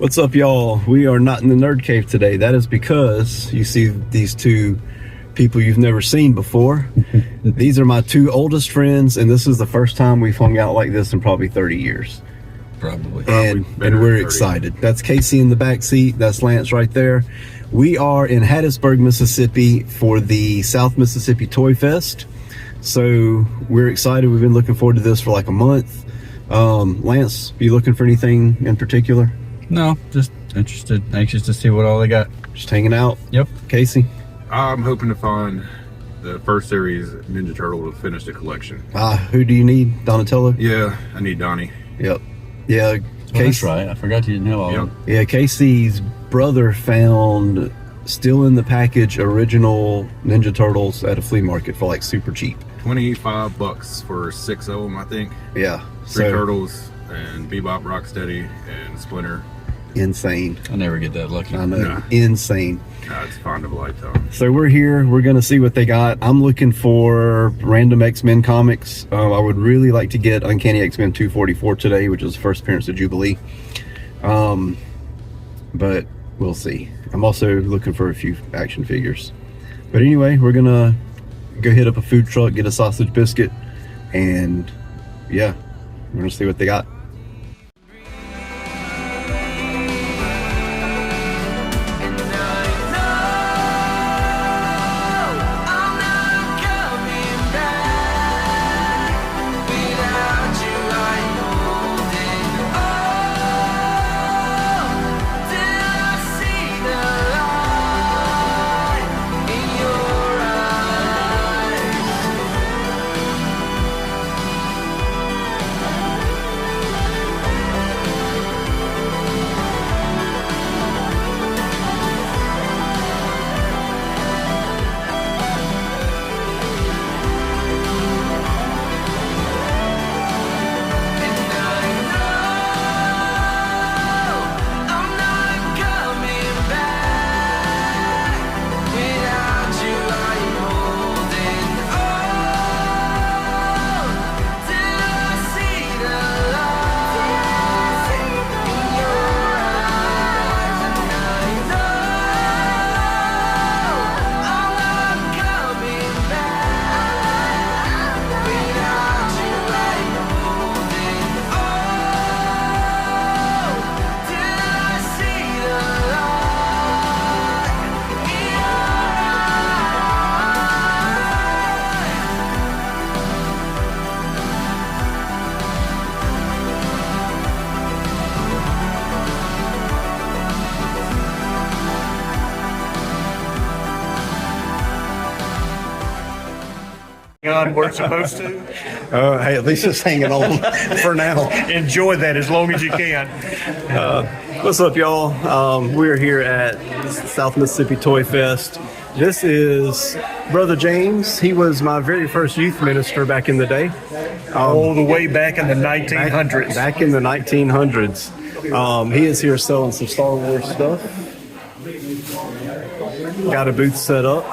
What's up, y'all? We are not in the Nerd Cave today. That is because you see these two people you've never seen before. These are my two oldest friends, and this is the first time we've hung out like this in probably 30 years. Probably. And we're excited. That's Casey in the back seat. That's Lance right there. We are in Hattiesburg, Mississippi for the South Mississippi Toy Fest. So we're excited. We've been looking forward to this for like a month. Lance, you looking for anything in particular? No, just interested, anxious to see what all they got. Just hanging out? Yep. Casey? I'm hoping to find the first series Ninja Turtle to finish the collection. Who do you need? Donatello? Yeah, I need Donnie. Yep. Yeah, That's right. I forgot you didn't have all of them. Yeah, Casey's brother found still in the package original Ninja Turtles at a flea market for like super cheap. $25 for 6 of them, I think. Yeah. Three Turtles and Bebop, Rocksteady, and Splinter. Insane. I never get that lucky. I know. Nah. Insane. It's fond of a lifetime. So we're here. We're going to see what they got. I'm looking for random X-Men comics. I would really like to get Uncanny X-Men 244 today, which is the first appearance of Jubilee. But we'll see. I'm also looking for a few action figures. But anyway, we're going to go hit up a food truck, get a sausage biscuit, and yeah, we're going to see what they got. On we're supposed to. Hey, at least it's hanging on for now. Enjoy that as long as you can. What's up, y'all? We're here at South Mississippi Toy Fest. This is Brother James. He was my very first youth minister back in the day. All the way back in the 1900s. Back in the 1900s. He is here selling some Star Wars stuff. Got a booth set up.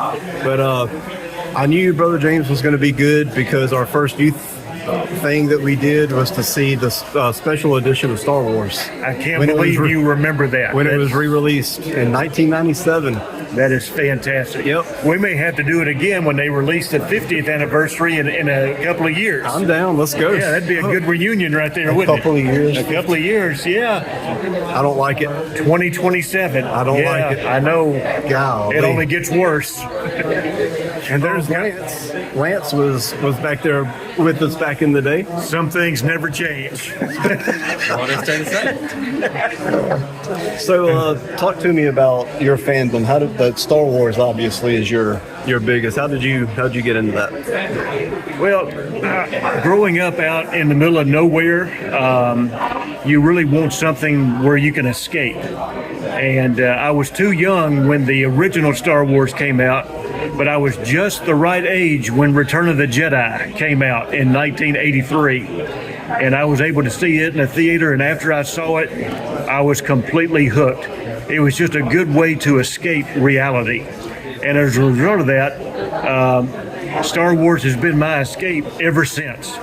But I knew Brother James was going to be good because our first youth thing that we did was to see the special edition of Star Wars. I can't believe you remember that. When it was re-released in 1997. That is fantastic. Yep. We may have to do it again when they release the 50th anniversary in a couple of years. I'm down. Let's go. Yeah, that'd be a good reunion right there, wouldn't it? A couple of years. A couple of years, yeah. I don't like it. 2027. I don't like it. I know. Golly. It only gets worse. And there's Lance. Lance was back there with us back in the day. Some things never change. So, talk to me about your fandom. How did the Star Wars obviously is your biggest? How'd you get into that? Well, growing up out in the middle of nowhere, you really want something where you can escape. And I was too young when the original Star Wars came out, but I was just the right age when Return of the Jedi came out in 1983. And I was able to see it in a theater, and after I saw it, I was completely hooked. It was just a good way to escape reality. And as a result of that, Star Wars has been my escape ever since.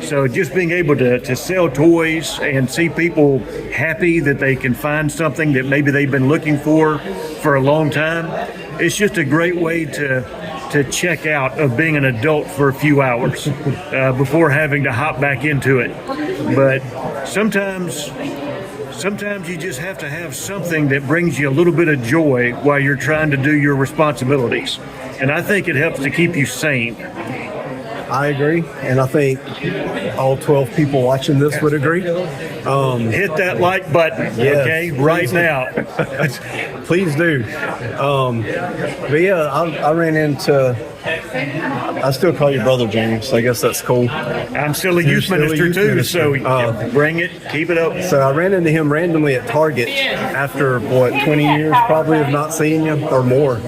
So just being able to sell toys and see people happy that they can find something that maybe they've been looking for a long time, it's just a great way to check out of being an adult for a few hours before having to hop back into it. But sometimes you just have to have something that brings you a little bit of joy while you're trying to do your responsibilities. And I think it helps to keep you sane. I agree, and I think all 12 people watching this would agree. Hit that like button, yes, okay, right now. Please do. But yeah, I ran into, I still call you Brother James. I guess that's cool. I'm still a youth Still a minister youth too, minister. so bring it, keep it up. So I ran into him randomly at Target after, 20 years probably of not seeing you, or more.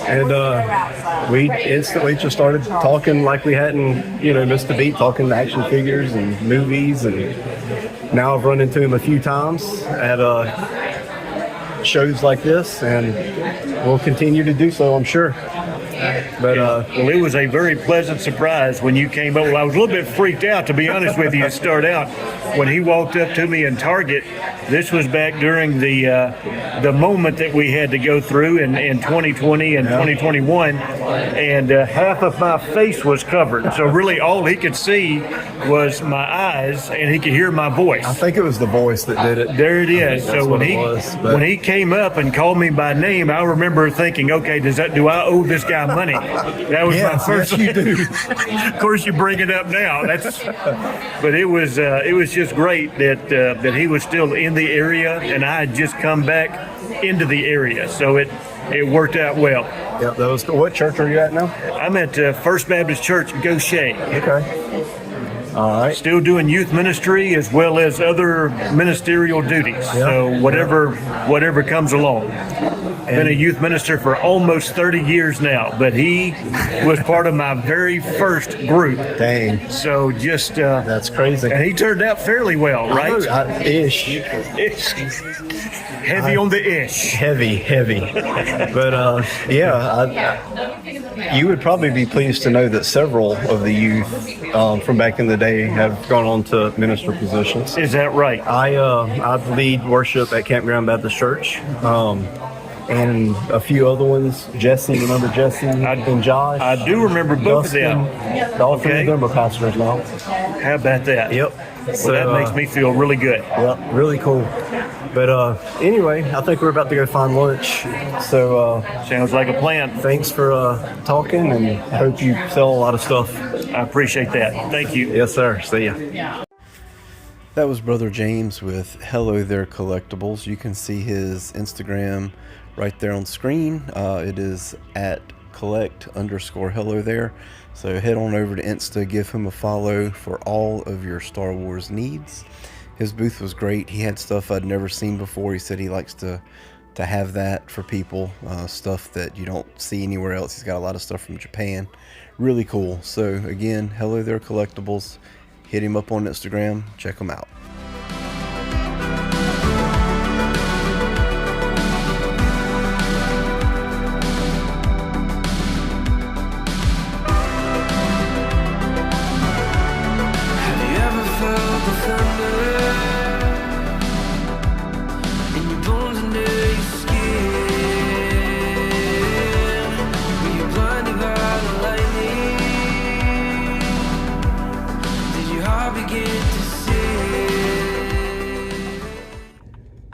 And we instantly just started talking like we hadn't, missed a beat, talking action figures and movies. And now I've run into him a few times at shows like this, and we'll continue to do so, I'm sure. But well, it was a very pleasant surprise when you came up. Well, I was a little bit freaked out, to be honest with you, to start out. When he walked up to me in Target, this was back during the moment that we had to go through in 2020 and 2021, and half of my face was covered. So really all he could see was my eyes, and he could hear my voice. I think it was the voice that did it. There it is. So when when he came up and called me by name, I remember thinking, okay, do I owe this guy money? That was my first. Yes, you do. Of course, you bring it up now. But it was just great that he was still in the area, and I had just come back into the area, so it worked out well. Yep, that was cool. What church are you at now? I'm at First Baptist Church, Gaucher. Okay. All right. Still doing youth ministry as well as other ministerial duties. So whatever comes along. Been a youth minister for almost 30 years now, but he was part of my very first group. Dang. So just That's crazy. and he turned out fairly well, right? Ish. Heavy on the ish. Heavy. But you would probably be pleased to know that several of the youth from back in the day have gone on to minister positions. Is that right? I lead worship at Campground Baptist Church, and a few other ones. Jesse, remember Jesse and Josh? I do remember both of them. All three of them are pastors now. How about that? Yep. So that makes me feel really good. Yep, really cool. But anyway, I think we're about to go find lunch. So Sounds like a plan. thanks for talking, and I hope you sell a lot of stuff. I appreciate that. Thank you. Yes, sir. See ya. That was Brother James with Hello There Collectibles. You can see his Instagram right there on screen. It is at collect_hello there. So head on over to Insta, give him a follow for all of your Star Wars needs. His booth was great. He had stuff I'd never seen before. He said he likes to have that for people, stuff that you don't see anywhere else. He's got a lot of stuff from Japan. Really cool. So again, Hello There Collectibles. Hit him up on Instagram. Check him out.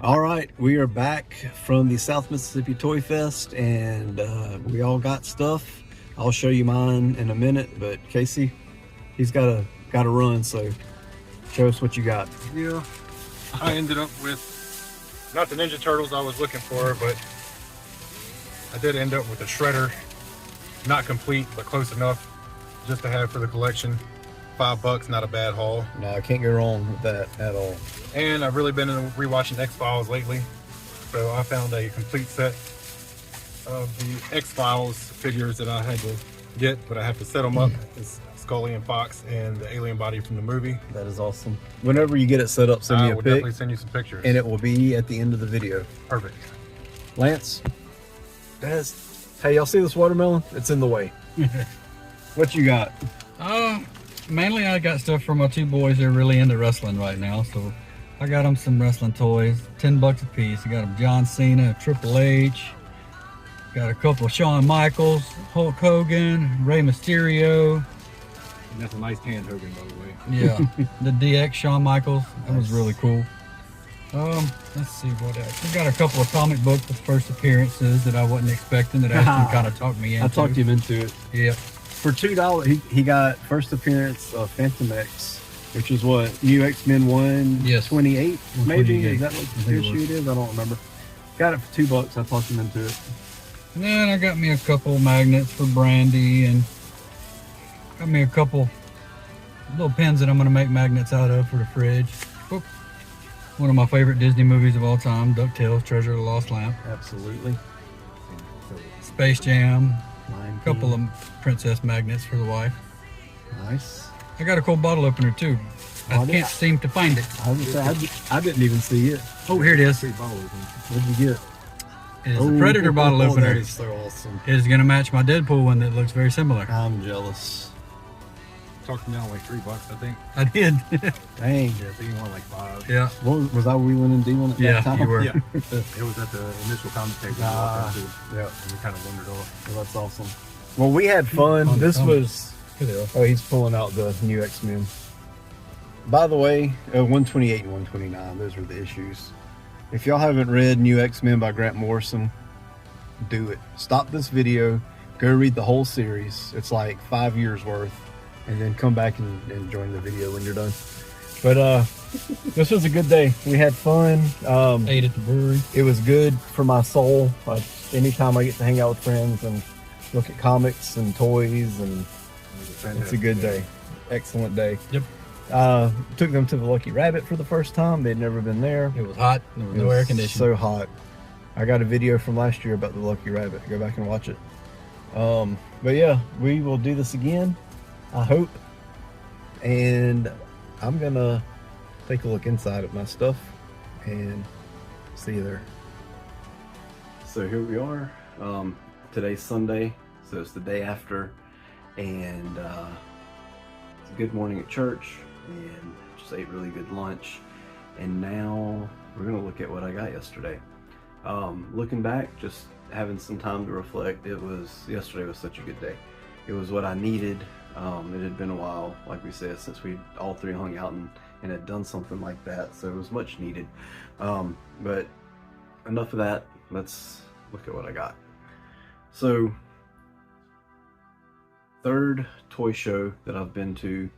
All right, we are back from the South Mississippi Toy Fest, and we all got stuff. I'll show you mine in a minute, but Casey, he's got to run, so show us what you got. Yeah, I ended up with not the Ninja Turtles I was looking for, but I did end up with a Shredder. Not complete, but close enough just to have for the collection. $5, not a bad haul. No, I can't go wrong with that at all. And I've really been rewatching X-Files lately, so I found a complete set of the X-Files figures that I had to get, but I have to set them up. It's Scully and Fox and the alien body from the movie. That is awesome. Whenever you get it set up, send me I a will pic, definitely send you some pictures. and it will be at the end of the video. Perfect. Lance, hey, y'all see this watermelon? It's in the way. What you got? Mainly I got stuff for my two boys. They're really into wrestling right now, so I got them some wrestling toys, $10 a piece. I got them John Cena, Triple H, got a couple of Shawn Michaels, Hulk Hogan, Rey Mysterio. And that's a nice tan Hogan, by the way. Yeah, the DX Shawn Michaels. That was really cool. Let's see what else. We got a couple of comic books with first appearances that I wasn't expecting that actually kind of talked me into. I talked him into it. Yeah. For $2, he got first appearance of Phantom X, which is what, New X-Men 128, maybe? Is that what the issue it is? I don't remember. Got it for $2. I talked him into it. And then I got me a couple magnets for Brandy, and got me a couple little pins that I'm going to make magnets out of for the fridge. Oop. One of my favorite Disney movies of all time, DuckTales, Treasure of the Lost Lamp. Absolutely. Space Jam, Lion a couple King. of princess magnets for the wife. Nice. I got a cool bottle opener too. I can't seem to find it. I was gonna say, I didn't even see it. Oh, here it is. What did you get? It is a Predator bottle opener. That is so awesome. It is going to match my Deadpool one that looks very similar. I'm jealous. Talked him down like $3, I think. I did. Dang. Yeah, I think he wanted like 5. Yeah. What, was I wheeling and dealing at Yeah, that time? you were. Yeah, it was at the initial comment table. Ah, Yeah, and we kind of wandered off. Well, that's awesome. Well, we had fun. This fun. was... Oh, he's pulling out the new X-Men. By the way, 128 and 129, those were the issues. If y'all haven't read New X-Men by Grant Morrison, do it. Stop this video, go read the whole series. It's like 5 years worth, and then come back and join the video when you're done. But this was a good day. We had fun. Ate at the brewery. It was good for my soul. Anytime I get to hang out with friends and look at comics and toys, and it's a good day. Excellent day. Yep. Took them to the Lucky Rabbit for the first time. They'd never been there. It was hot. There was It no was air conditioning. so hot. I got a video from last year about the Lucky Rabbit. Go back and watch it. But yeah, we will do this again, I hope. And I'm gonna take a look inside at my stuff and see you there. So here we are. Today's Sunday, so it's the day after, and it's a good morning at church, and just ate really good lunch. And now we're gonna look at what I got yesterday. Looking back, just having some time to reflect, yesterday was such a good day. It was what I needed. It had been a while, like we said, since we all three hung out and had done something like that, so it was much needed. But enough of that, let's look at what I got. So, third toy show that I've been to,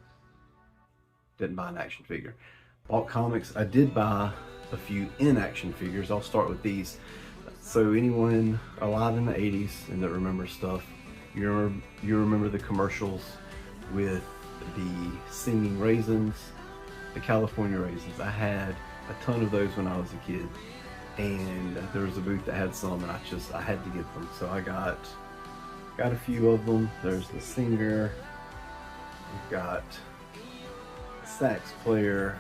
didn't buy an action figure. Bought comics. I did buy a few in-action figures. I'll start with these. So anyone alive in the 80s and that remembers stuff, you remember the commercials with the singing raisins, the California raisins. I had a ton of those when I was a kid, and there was a booth that had some, and I had to get them. So I got a few of them. There's the singer. We've got the sax player.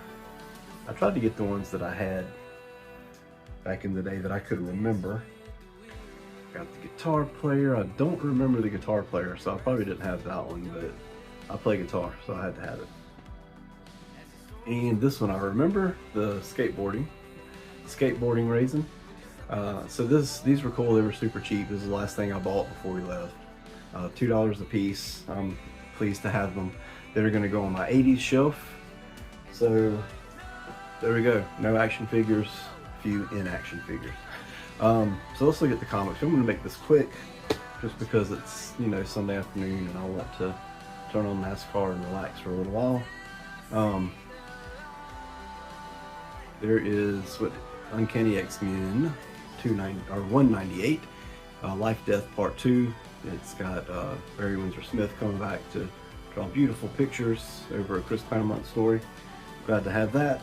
I tried to get the ones that I had back in the day that I could remember. Got the guitar player. I don't remember the guitar player, so I probably didn't have that one, but I play guitar, so I had to have it. And this one I remember, the skateboarding raisin. So these were cool. They were super cheap. This is the last thing I bought before we left. $2 a piece. I'm pleased to have them. They're going to go on my 80s shelf. So there we go. No action figures, few in-action figures. So let's look at the comics. I'm going to make this quick just because it's, Sunday afternoon and I want to turn on NASCAR and relax for a little while. There is Uncanny X-Men 198, Life Death Part 2. It's got Barry Windsor Smith coming back to draw beautiful pictures over a Chris Claremont story. Glad to have that.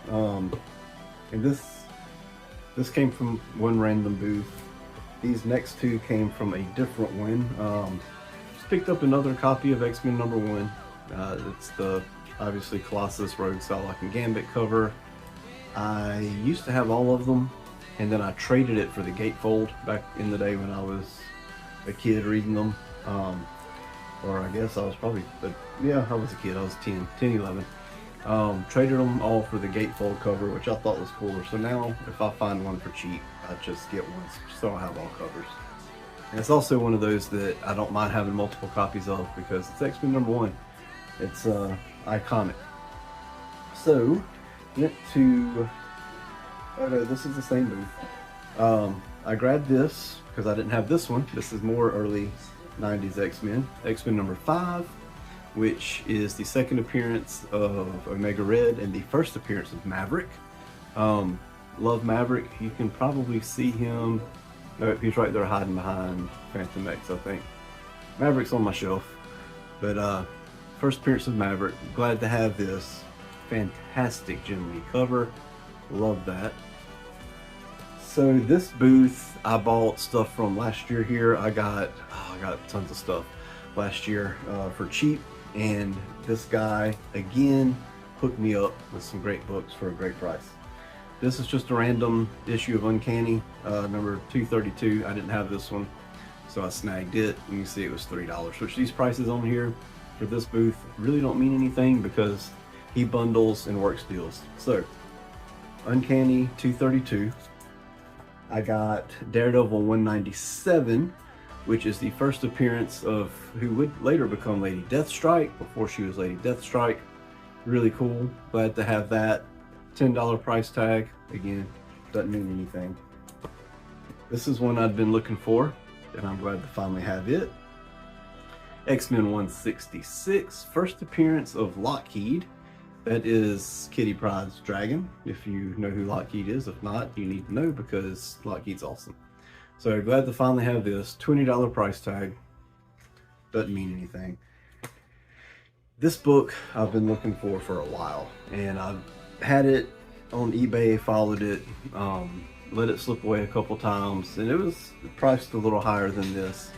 And this came from one random booth. These next two came from a different one. Just picked up another copy of X-Men #1. It's the obviously Colossus, Rogue, Psylocke, and Gambit cover. I used to have all of them, and then I traded it for the gatefold back in the day when I was a kid reading them. or I guess I was probably, but yeah, I was a kid. I was 10, 11. Traded them all for the gatefold cover, which I thought was cooler. So now, if I find one for cheap, I just get one, so I have all covers. And it's also one of those that I don't mind having multiple copies of because it's X-Men #1. It's iconic. So, went to, oh no, this is the same booth. I grabbed this because I didn't have this one. This is more early 90s X-Men. X-Men #5, which is the second appearance of Omega Red and the first appearance of Maverick. Love Maverick. You can probably see him. Nope, he's right there hiding behind Phantom X, I think. Maverick's on my shelf. But first appearance of Maverick. Glad to have this. Fantastic Jim Lee cover. Love that. So this booth, I bought stuff from last year here. I got tons of stuff last year for cheap. And this guy, again, hooked me up with some great books for a great price. This is just a random issue of Uncanny, number 232. I didn't have this one, so I snagged it. And you see it was $3, which these prices on here for this booth really don't mean anything because he bundles and works deals. So, Uncanny 232. I got Daredevil 197, which is the first appearance of who would later become Lady Deathstrike before she was Lady Deathstrike. Really cool. Glad to have that. $10 price tag. Again, doesn't mean anything. This is one I'd been looking for, and I'm glad to finally have it. X-Men 166, first appearance of Lockheed. That is Kitty Pryde's dragon, if you know who Lockheed is. If not, you need to know because Lockheed's awesome. So glad to finally have this. $20 price tag. Doesn't mean anything. This book I've been looking for a while, and I've had it on eBay, followed it, let it slip away a couple times, and it was priced a little higher than this.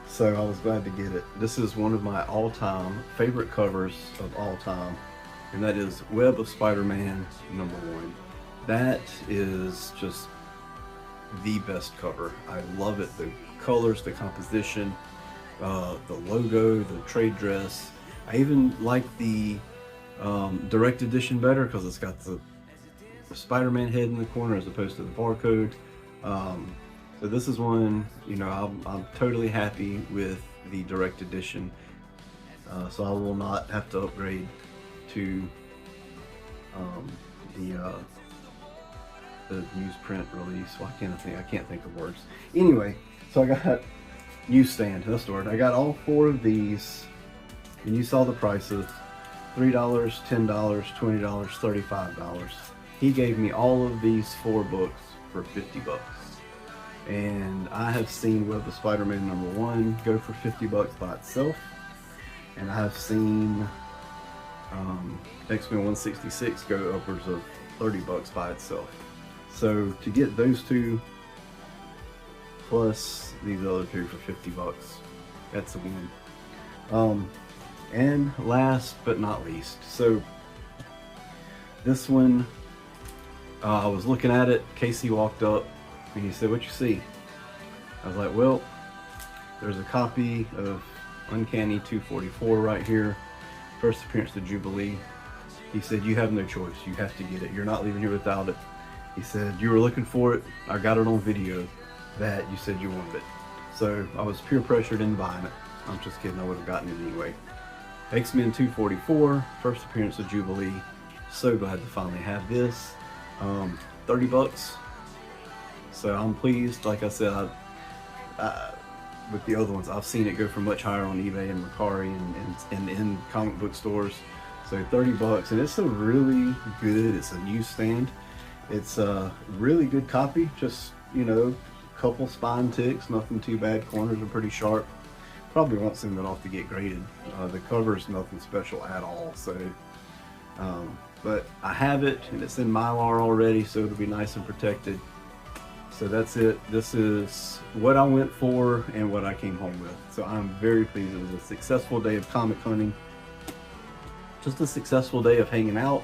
So I was glad to get it. This is one of my all-time favorite covers of all time, and that is Web of Spider-Man #1. That is just the best cover. I love it. The colors, the composition, the logo, the trade dress. I even like the direct edition better because it's got the Spider-Man head in the corner as opposed to the barcode. So this is one, you know, I'm totally happy with the direct edition. So I will not have to upgrade to the newsprint release. Why can't I can't think of words. Anyway, so I got newsstand, that's the word. I got all 4 of these, and you saw the prices. $3, $10, $20, $35. He gave me all of these 4 books for $50. And I have seen Web of Spider-Man #1 go for $50 by itself. And I have seen X-Men 166 go upwards of $30 by itself. So to get those 2 plus these other 2 for $50, that's a win. And last but not least, so this one, I was looking at it, Casey walked up and he said, "What you see?" I was like, well, there's a copy of Uncanny 244 right here, first appearance of Jubilee. He said, "You have no choice, you have to get it, you're not leaving here without it." He said, "You were looking for it, I got it on video that you said you wanted it." So I was peer pressured into buying it. I'm just kidding, I would have gotten it anyway. X-Men 244, first appearance of Jubilee. So glad to finally have this. $30. So I'm pleased. Like I said, with the other ones, I've seen it go for much higher on eBay and Mercari and in comic book stores. So $30, and it's a really good, it's a newsstand. It's a really good copy. Just, you know, couple spine ticks, nothing too bad. Corners are pretty sharp. Probably won't send it off to get graded. The cover is nothing special at all. So, but I have it, and it's in Mylar already, so it'll be nice and protected. So that's it. This is what I went for and what I came home with. So I'm very pleased. It was a successful day of comic hunting. Just a successful day of hanging out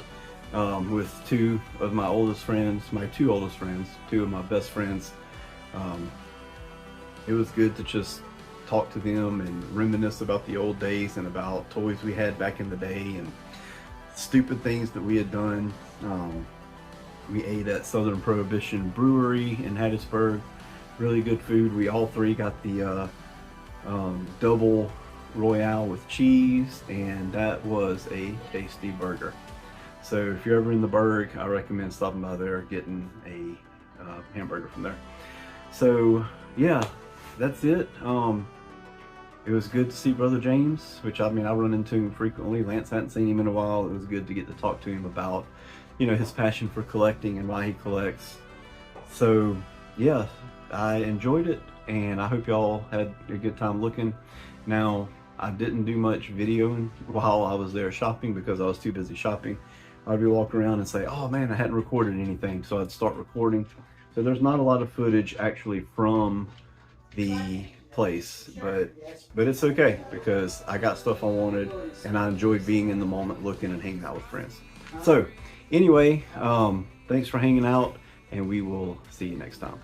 with 2 of my oldest friends, my 2 oldest friends, 2 of my best friends. It was good to just talk to them and reminisce about the old days and about toys we had back in the day and stupid things that we had done. We ate at Southern Prohibition Brewery in Hattiesburg. Really good food. We all three got the double royale with cheese, and that was a tasty burger. So if you're ever in the Berg, I recommend stopping by there, getting a hamburger from there. So yeah, that's it. It was good to see Brother James, which I mean, I run into him frequently. Lance hadn't seen him in a while. It was good to get to talk to him about, you know, his passion for collecting and why he collects. So yeah, I enjoyed it, and I hope y'all had a good time looking. Now, I didn't do much videoing while I was there shopping because I was too busy shopping. I'd be walking around and say, oh man, I hadn't recorded anything, so I'd start recording. So there's not a lot of footage actually from the place, but it's okay because I got stuff I wanted, and I enjoyed being in the moment, looking and hanging out with friends. So anyway, thanks for hanging out, and we will see you next time.